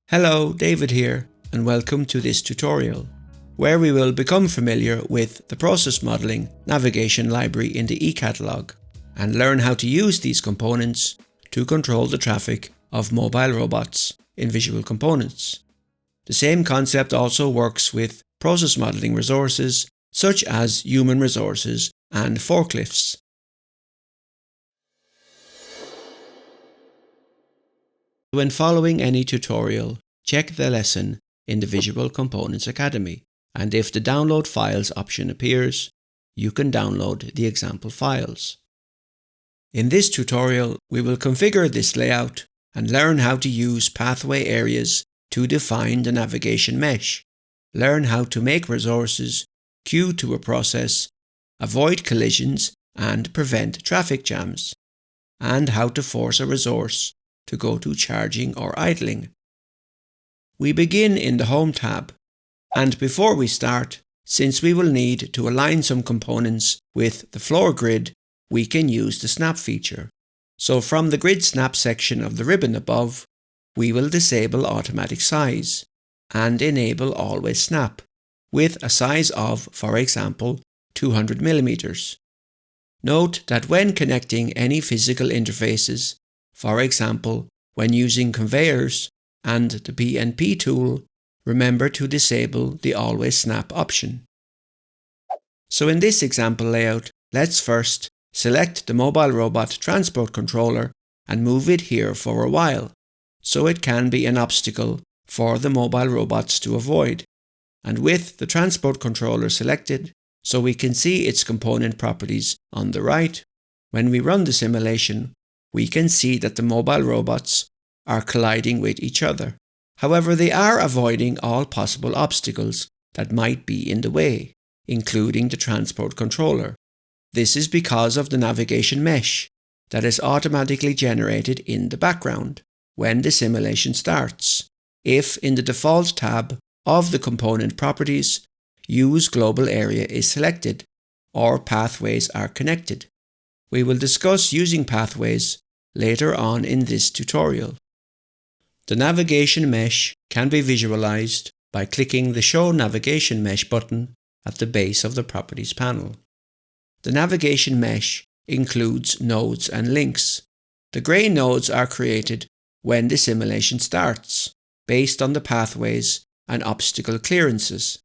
Hello, David here, and welcome to this tutorial, where we will become familiar with the Process Modeling Navigation Library in the eCatalog and learn how to use these components to control the traffic of mobile robots in Visual Components. The same concept also works with process modeling resources such as human resources and forklifts. When following any tutorial, check the lesson in the Visual Components Academy, and if the Download Files option appears, you can download the example files. In this tutorial, we will configure this layout and learn how to use pathway areas to define the navigation mesh, learn how to make resources queue to a process, avoid collisions and prevent traffic jams, and how to force a resource to go to charging or idling. We begin in the Home tab, and before we start, since we will need to align some components with the floor grid, we can use the Snap feature. So from the Grid Snap section of the ribbon above, we will disable Automatic Size and enable Always Snap with a size of, for example, 200 mm. Note that when connecting any physical interfaces, for example, when using conveyors and the PNP tool, remember to disable the Always Snap option. So in this example layout, let's first select the mobile robot transport controller and move it here for a while, so it can be an obstacle for the mobile robots to avoid. And with the transport controller selected, so we can see its component properties on the right, when we run the simulation, we can see that the mobile robots are colliding with each other. However, they are avoiding all possible obstacles that might be in the way, including the transport controller. This is because of the navigation mesh that is automatically generated in the background when the simulation starts, if in the default tab of the component properties, Use Global Area is selected or pathways are connected. We will discuss using pathways later on in this tutorial. The navigation mesh can be visualized by clicking the Show Navigation Mesh button at the base of the Properties panel. The navigation mesh includes nodes and links. The grey nodes are created when the simulation starts, based on the pathways and obstacle clearances.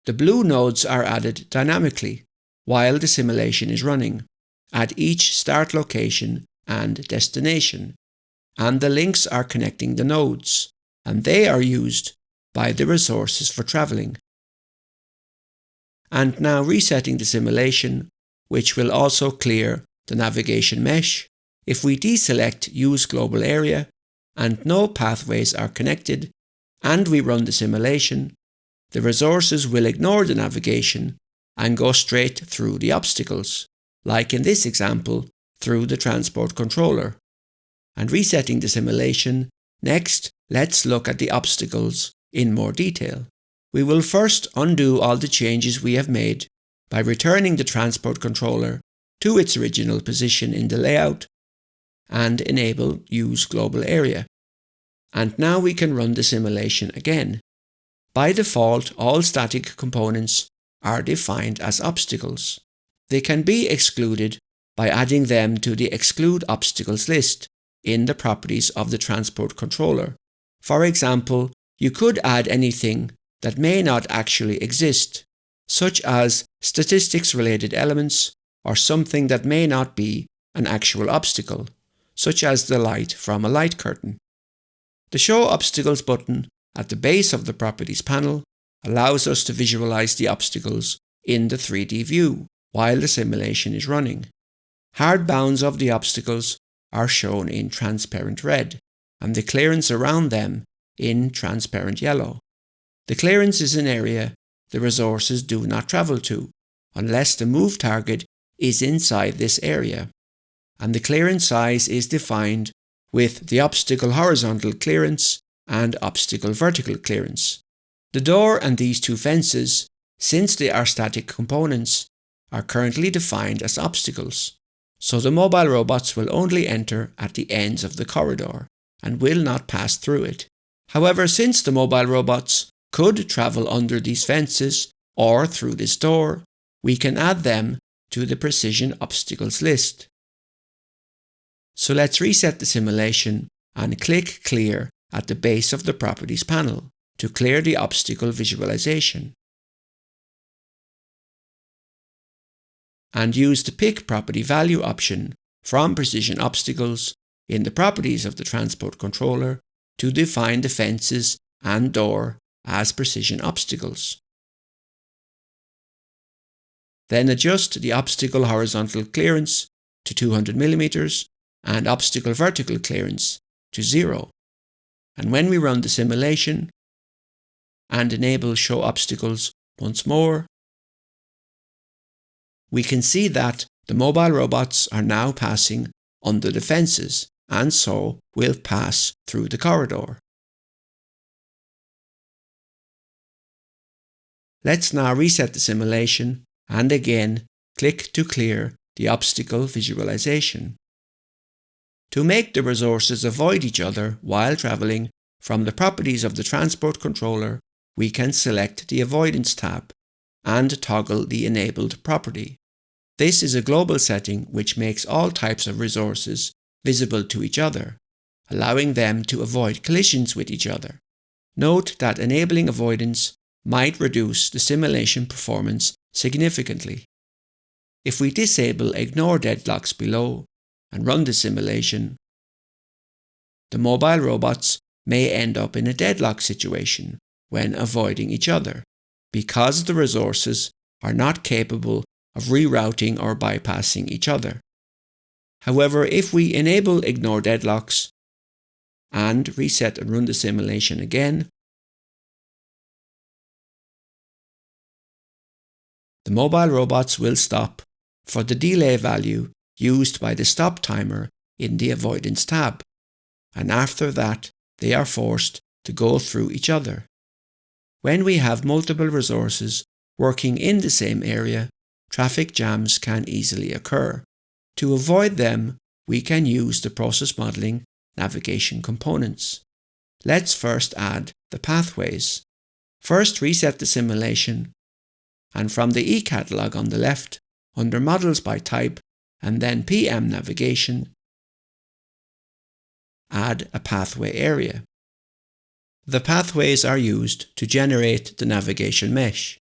The blue nodes are added dynamically while the simulation is running, at each start location and destination, and the links are connecting the nodes, and they are used by the resources for traveling. And now resetting the simulation, which will also clear the navigation mesh. If we deselect Use Global Area and no pathways are connected, and we run the simulation, the resources will ignore the navigation and go straight through the obstacles, like in this example, through the transport controller. And resetting the simulation, next let's look at the obstacles in more detail. We will first undo all the changes we have made by returning the transport controller to its original position in the layout and enable Use Global Area. And now we can run the simulation again. By default, all static components are defined as obstacles. They can be excluded by adding them to the Exclude Obstacles list in the properties of the transport controller. For example, you could add anything that may not actually exist, such as statistics-related elements or something that may not be an actual obstacle, such as the light from a light curtain. The Show Obstacles button at the base of the Properties panel allows us to visualize the obstacles in the 3D view while the simulation is running. Hard bounds of the obstacles are shown in transparent red, and the clearance around them in transparent yellow. The clearance is an area the resources do not travel to, unless the move target is inside this area, and the clearance size is defined with the obstacle horizontal clearance and obstacle vertical clearance. The door and these two fences, since they are static components, are currently defined as obstacles, so the mobile robots will only enter at the ends of the corridor and will not pass through it. However, since the mobile robots could travel under these fences or through this door, we can add them to the precision obstacles list. So let's reset the simulation and click Clear at the base of the Properties panel to clear the obstacle visualization. And use the Pick Property Value option from Precision Obstacles in the properties of the transport controller to define the fences and door as precision obstacles. Then adjust the obstacle horizontal clearance to 200 mm and obstacle vertical clearance to 0. And when we run the simulation and enable Show Obstacles once more, we can see that the mobile robots are now passing under the fences and so will pass through the corridor. Let's now reset the simulation and again click to clear the obstacle visualization. To make the resources avoid each other while travelling, from the properties of the transport controller, we can select the Avoidance tab and toggle the enabled property. This is a global setting which makes all types of resources visible to each other, allowing them to avoid collisions with each other. Note that enabling avoidance might reduce the simulation performance significantly. If we disable Ignore Deadlocks below and run the simulation, the mobile robots may end up in a deadlock situation when avoiding each other, because the resources are not capable of rerouting or bypassing each other. However, if we enable Ignore Deadlocks and reset and run the simulation again, the mobile robots will stop for the delay value used by the stop timer in the Avoidance tab, and after that they are forced to go through each other. When we have multiple resources working in the same area, traffic jams can easily occur. To avoid them, we can use the Process Modeling navigation components. Let's first add the pathways. First, reset the simulation, and from the eCatalog on the left, under Models by Type, and then PM Navigation, add a pathway area. The pathways are used to generate the navigation mesh,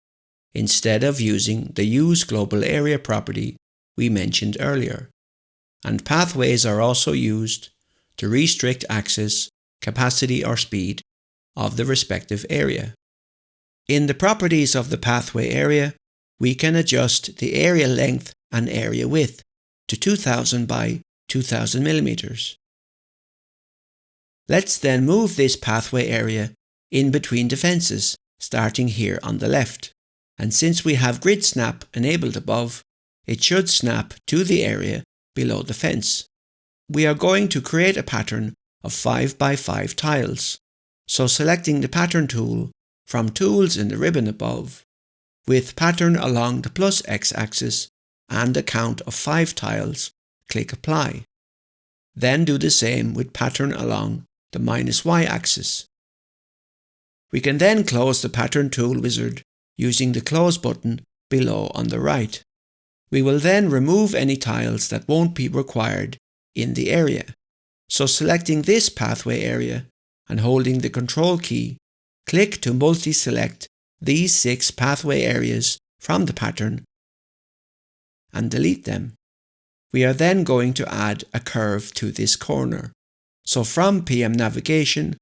instead of using the Use Global Area property we mentioned earlier. And pathways are also used to restrict access, capacity or speed of the respective area. In the properties of the pathway area, we can adjust the area length and area width to 2000 by 2000 mm. Let's then move this pathway area in between the fences, starting here on the left. And since we have Grid Snap enabled above, it should snap to the area below the fence. We are going to create a pattern of 5 by 5 tiles, so selecting the Pattern tool from Tools in the ribbon above, with Pattern along the plus x-axis and a count of 5 tiles, click Apply. Then do the same with Pattern along the minus y-axis. We can then close the Pattern tool wizard using the Close button below on the right. We will then remove any tiles that won't be required in the area. So selecting this pathway area and holding the Control key, click to multi-select these 6 pathway areas from the pattern and delete them. We are then going to add a curve to this corner. So from PM Navigation,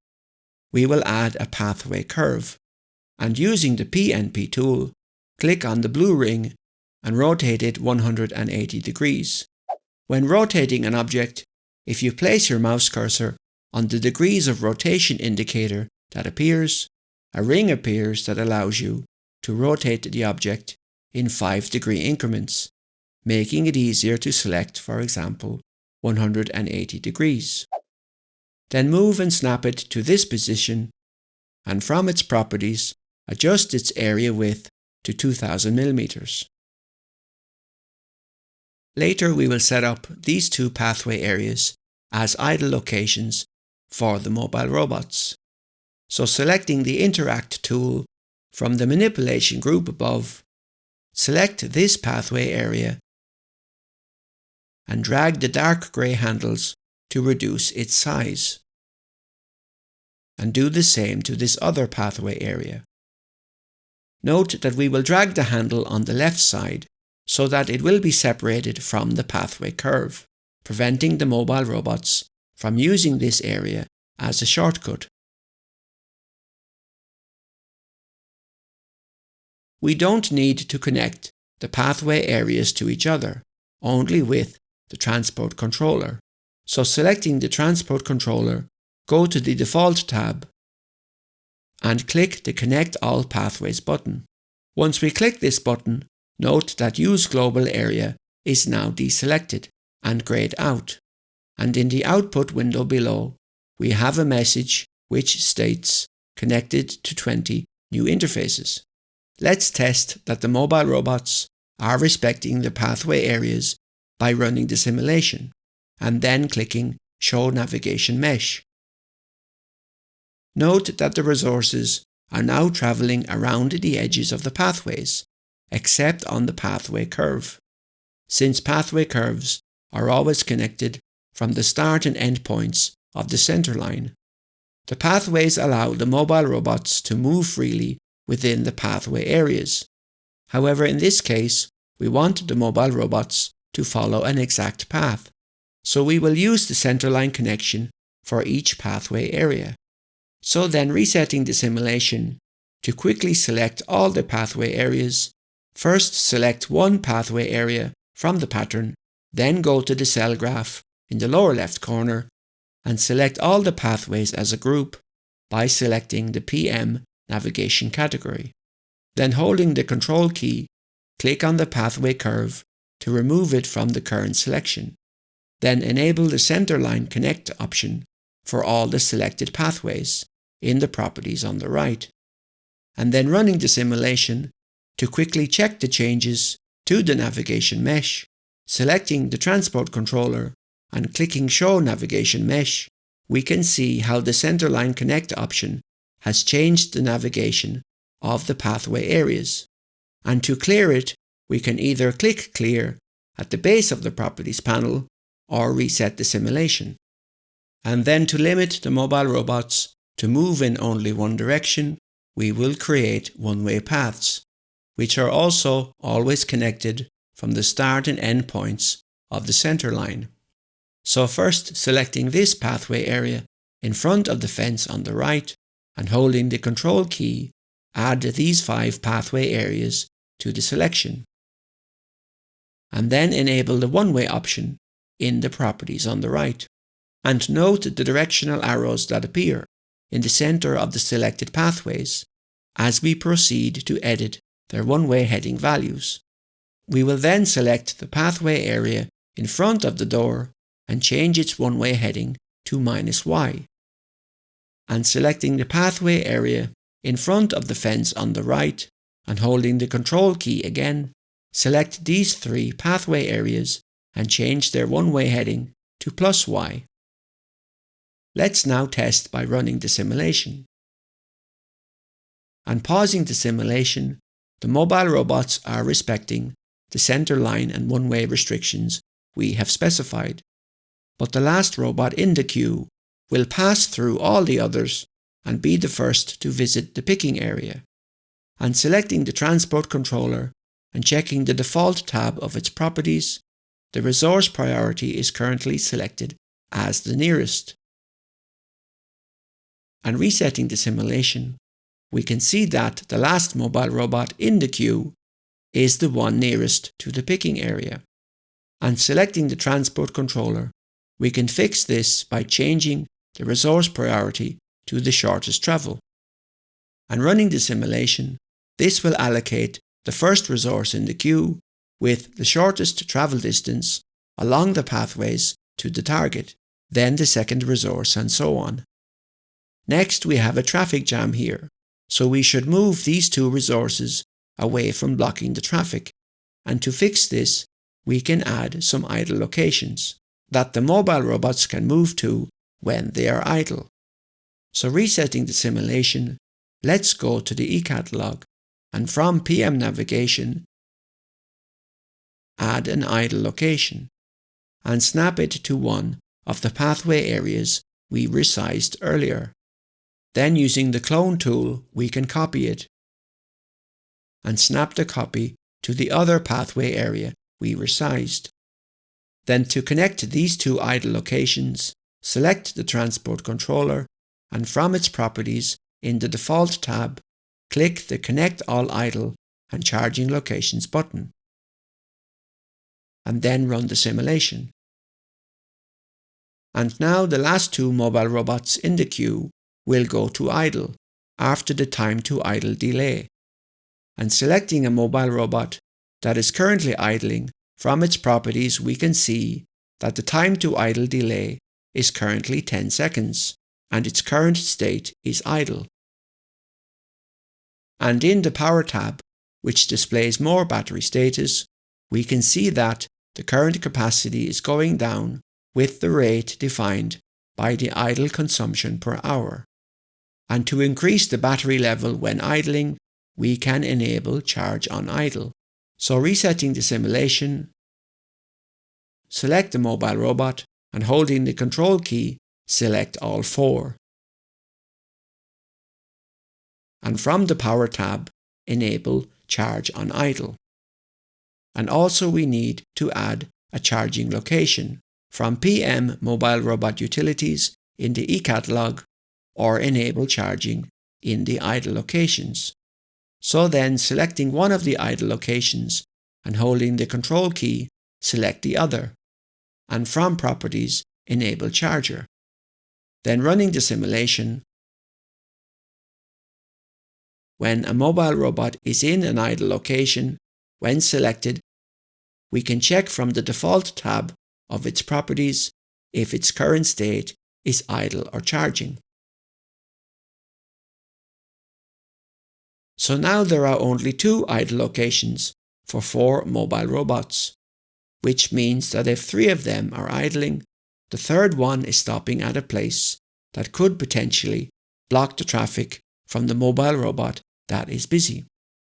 we will add a pathway curve, and using the PNP tool, click on the blue ring and rotate it 180 degrees. When rotating an object, if you place your mouse cursor on the degrees of rotation indicator that appears, a ring appears that allows you to rotate the object in 5-degree increments, making it easier to select, for example, 180 degrees. Then move and snap it to this position, and from its properties, adjust its area width to 2000 mm. Later we will set up these 2 pathway areas as idle locations for the mobile robots. So selecting the Interact tool from the Manipulation group above, select this pathway area and drag the dark grey handles to reduce its size. And do the same to this other pathway area. Note that we will drag the handle on the left side so that it will be separated from the pathway curve, preventing the mobile robots from using this area as a shortcut. We don't need to connect the pathway areas to each other, only with the Transport Controller. So selecting the Transport Controller, go to the Default tab and click the Connect All Pathways button. Once we click this button, note that Use Global Area is now deselected and grayed out. And in the output window below, we have a message which states connected to 20 new interfaces. Let's test that the mobile robots are respecting the pathway areas by running the simulation and then clicking Show Navigation Mesh. Note that the resources are now travelling around the edges of the pathways, except on the pathway curve, since pathway curves are always connected from the start and end points of the center line. The pathways allow the mobile robots to move freely within the pathway areas. However, in this case, we want the mobile robots to follow an exact path, so we will use the centerline connection for each pathway area. So then resetting the simulation to quickly select all the pathway areas, first select one pathway area from the pattern, then go to the cell graph in the lower left corner and select all the pathways as a group by selecting the PM navigation category. Then holding the Control key, click on the pathway curve to remove it from the current selection. Then enable the Centerline Connect option for all the selected pathways in the properties on the right. And then running the simulation to quickly check the changes to the navigation mesh, selecting the Transport Controller and clicking Show Navigation Mesh, we can see how the Centerline Connect option has changed the navigation of the pathway areas. And to clear it, we can either click Clear at the base of the Properties panel or reset the simulation. And then to limit the mobile robots to move in only one direction, we will create one-way paths, which are also always connected from the start and end points of the center line. So first selecting this pathway area in front of the fence on the right and holding the Control key, add these 5 pathway areas to the selection. And then enable the one-way option in the properties on the right. And note the directional arrows that appear in the center of the selected pathways as we proceed to edit their one-way heading values. We will then select the pathway area in front of the door and change its one-way heading to -y. And selecting the pathway area in front of the fence on the right and holding the Control key again, select these 3 pathway areas and change their one-way heading to +y. Let's now test by running the simulation. And pausing the simulation, the mobile robots are respecting the center line and one-way restrictions we have specified. But the last robot in the queue will pass through all the others and be the first to visit the picking area. And selecting the Transport Controller and checking the default tab of its properties, the resource priority is currently selected as the nearest. And resetting the simulation, we can see that the last mobile robot in the queue is the one nearest to the picking area. And selecting the Transport Controller, we can fix this by changing the resource priority to the shortest travel. And running the simulation, this will allocate the first resource in the queue with the shortest travel distance along the pathways to the target, then the second resource, and so on. Next, we have a traffic jam here, so we should move these 2 resources away from blocking the traffic. And to fix this, we can add some idle locations that the mobile robots can move to when they are idle. So resetting the simulation, let's go to the eCatalog and from PM Navigation, add an idle location and snap it to one of the pathway areas we resized earlier. Then using the clone tool, we can copy it and snap the copy to the other pathway area we resized. Then to connect these two idle locations, select the transport controller and from its properties in the Default tab, click the Connect All Idle and Charging Locations button, and then run the simulation. And now the last two mobile robots in the queue will go to idle after the time to idle delay. And selecting a mobile robot that is currently idling, from its properties we can see that the time to idle delay is currently 10 seconds and its current state is idle. And in the Power tab, which displays more battery status, we can see that the current capacity is going down with the rate defined by the idle consumption per hour. And to increase the battery level when idling, we can enable Charge on Idle. So resetting the simulation, select the mobile robot and holding the Control key, select all four. And from the Power tab, enable Charge on Idle. And also we need to add a charging location from PM Mobile Robot Utilities in the eCatalog or enable charging in the idle locations. So then selecting one of the idle locations and holding the Control key, select the other. And from Properties, enable Charger. Then running the simulation. When a mobile robot is in an idle location, when selected, we can check from the Default tab of its properties if its current state is idle or charging. So now there are only 2 idle locations for 4 mobile robots, which means that if 3 of them are idling, the third one is stopping at a place that could potentially block the traffic from the mobile robot that is busy.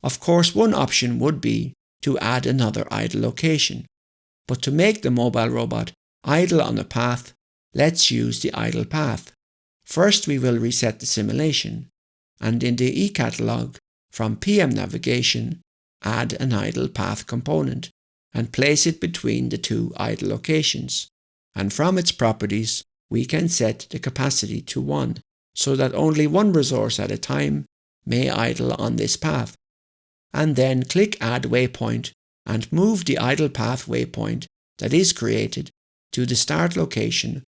Of course, one option would be to add another idle location, but to make the mobile robot idle on a path, let's use the idle path. First we will reset the simulation, and in the eCatalog, from PM Navigation, add an idle path component and place it between the 2 idle locations. And from its properties, we can set the capacity to 1, so that only one resource at a time may idle on this path. And then click Add Waypoint and move the idle path waypoint that is created to the start location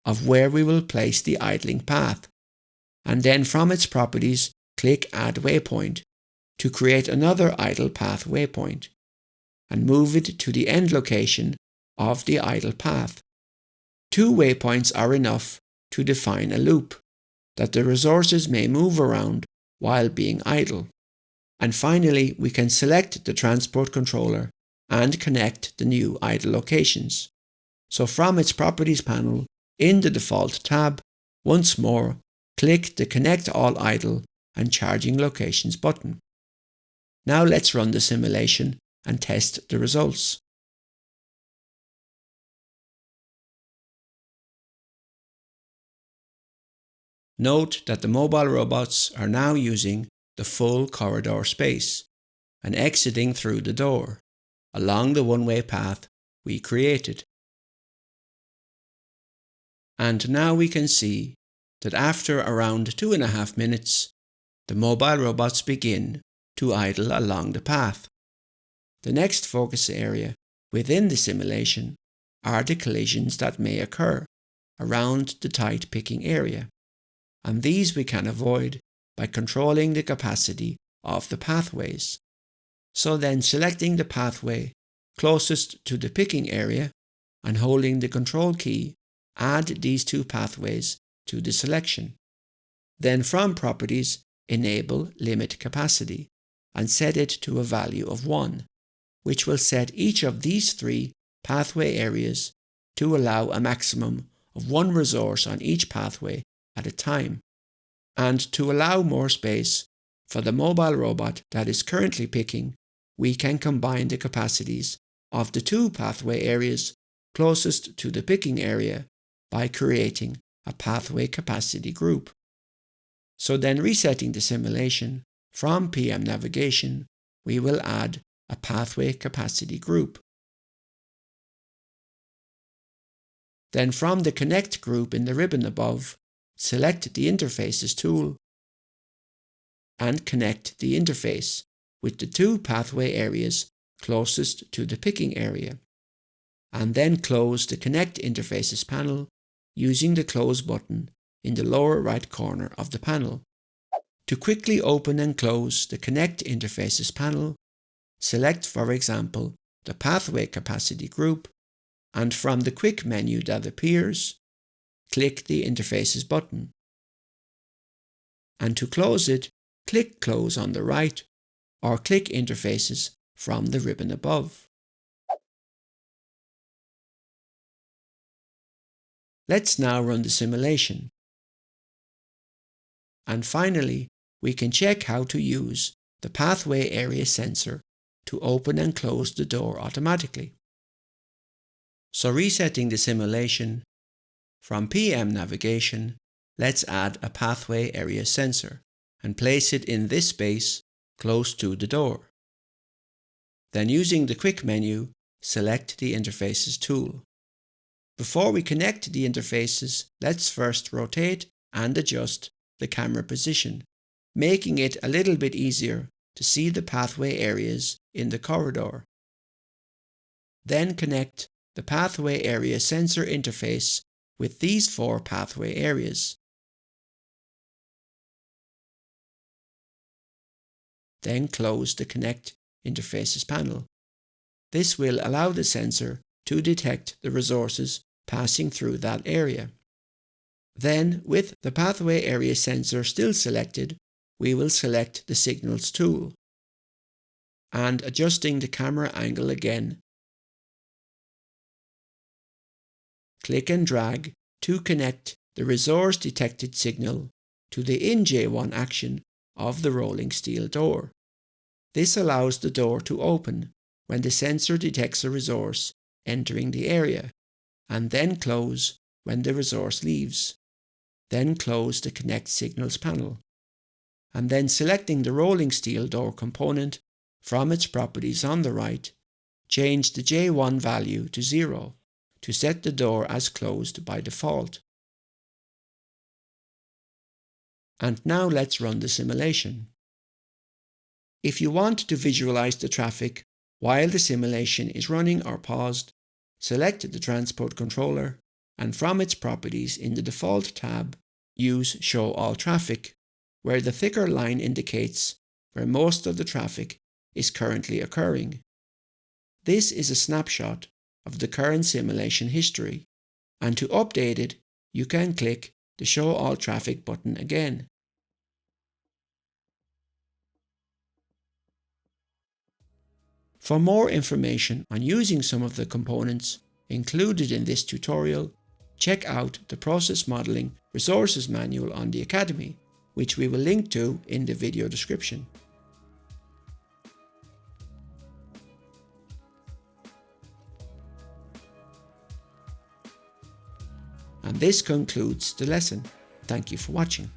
of where we will place the idling path. And then from its properties, click Add Waypoint to create another idle path waypoint and move it to the end location of the idle path. 2 waypoints are enough to define a loop that the resources may move around while being idle. And finally, we can select the transport controller and connect the new idle locations. So from its Properties panel, in the Default tab, once more, click the Connect All Idle and Charging Locations button. Now let's run the simulation and test the results. Note that the mobile robots are now using the full corridor space and exiting through the door along the one-way path we created. And now we can see that after around 2.5 minutes, the mobile robots begin to idle along the path. The next focus area within the simulation are the collisions that may occur around the tight picking area, and these we can avoid by controlling the capacity of the pathways. So then selecting the pathway closest to the picking area and holding the Control key, add these 2 pathways to the selection. Then from Properties, enable Limit Capacity and set it to a value of 1, which will set each of these 3 pathway areas to allow a maximum of 1 resource on each pathway at a time. And to allow more space for the mobile robot that is currently picking, we can combine the capacities of the two pathway areas closest to the picking area by creating a pathway capacity group. So then, resetting the simulation from PM navigation, we will add a pathway capacity group. Then from the Connect group in the ribbon above, select the Interfaces tool and connect the interface with the two pathway areas closest to the picking area, and then close the Connect Interfaces panel using the Close button in the lower right corner of the panel. To quickly open and close the Connect Interfaces panel, select, for example, the Pathway Capacity group, and from the Quick menu that appears, click the Interfaces button. And to close it, click Close on the right, or click Interfaces from the ribbon above. Let's now run the simulation. And finally, we can check how to use the Pathway Area Sensor to open and close the door automatically. So resetting the simulation, from PM navigation, let's add a Pathway Area Sensor and place it in this space close to the door. Then using the Quick menu, select the Interfaces tool. Before we connect the interfaces, let's first rotate and adjust the camera position, making it a little bit easier to see the pathway areas in the corridor. Then connect the Pathway Area Sensor interface with these four pathway areas. Then close the Connect Interfaces panel. This will allow the sensor to detect the resources passing through that area. Then, with the Pathway Area Sensor still selected, we will select the Signals tool. And adjusting the camera angle again, click and drag to connect the resource detected signal to the in J1 action of the rolling steel door. This allows the door to open when the sensor detects a resource entering the area, and then close when the resource leaves. Then close the Connect Signals panel, and then selecting the rolling steel door component from its properties on the right, change the J1 value to 0 to set the door as closed by default. And now let's run the simulation. If you want to visualize the traffic while the simulation is running or paused, select the Transport Controller, and from its properties in the Default tab, use Show All Traffic, where the thicker line indicates where most of the traffic is currently occurring. This is a snapshot of the current simulation history, and to update it, you can click the Show All Traffic button again. For more information on using some of the components included in this tutorial, check out the Process Modeling Resources Manual on the Academy, which we will link to in the video description. And this concludes the lesson. Thank you for watching.